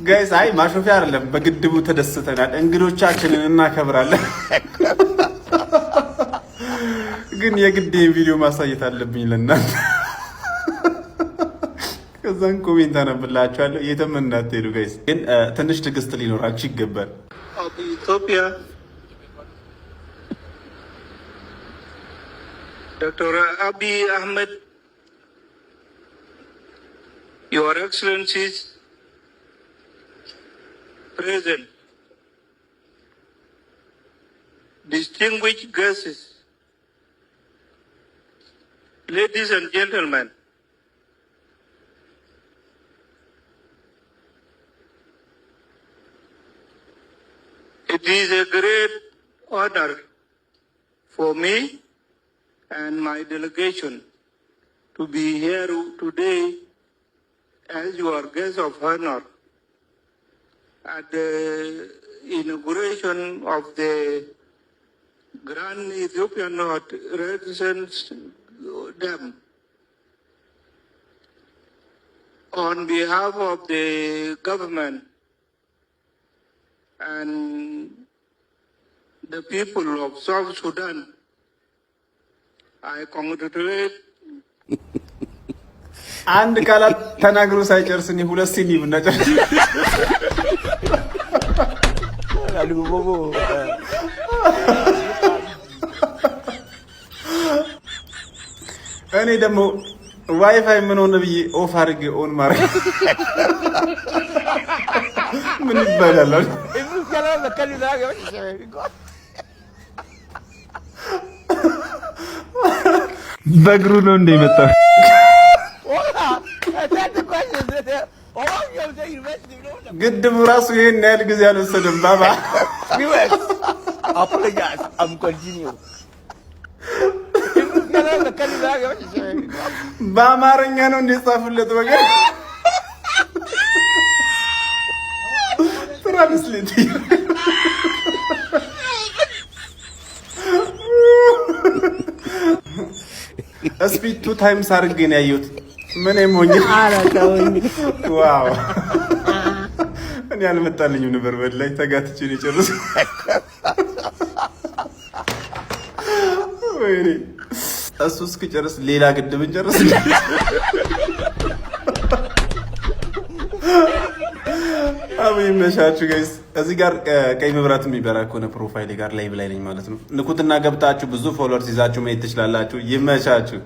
ጋይስ አይ ማሾፊያ አይደለም፣ በግድቡ ተደስተናል። እንግዶቻችንን እናከብራለን። ግን የግዴን ቪዲዮ ማሳየት አለብኝ ለእናንተ። ከዛን ኮሜንት አነብላችኋለሁ። የትም እንዳትሄዱ ጋይስ። ግን ትንሽ ትዕግስት ሊኖራችሁ ይገባል። ኢትዮጵያ Dr. Abiy Ahmed, Your Excellencies, Present, distinguished guests, ladies and gentlemen, it is a great honor for me and my delegation to be here today as your guest of honor at the inauguration of the Grand Ethiopian Renaissance Dam. On behalf of the government and the people of South Sudan, I congratulate. አንድ ቃላት ተናግሮ ሳይጨርስ እኔ ሁለት ሲኒ ብናጨርስ እኔ ደግሞ ዋይፋይ ምን ሆነ ብዬ ኦፍ አድርጌ ኦን ማድረግ ምን ይባላል? በእግሩ ነው እንደ የመጣው። ግድቡ ራሱ ይሄን ያህል ጊዜ አልወሰደም። ባባ በአማርኛ ነው እንደጻፉለት ወገን ትራንስሌት ስፒድ 2 ታይምስ አድርጌ ነው ያየሁት። ምን ሞኝ ዋው! እኔ አልመጣልኝም ነበር በላይ ተጋትቼ ነው የጨረስኩት። ወይኔ እሱ እስኪጨርስ ሌላ ግድብን ጨርስ። አብይ መሻችሁ ጋይስ። እዚህ ጋር ቀይ መብራት የሚበራ ከሆነ ፕሮፋይል ጋር ላይቭ ላይ ነኝ ማለት ነው። ንኩትና ገብታችሁ ብዙ ፎሎወርስ ይዛችሁ መሄድ ትችላላችሁ። ይመሻችሁ።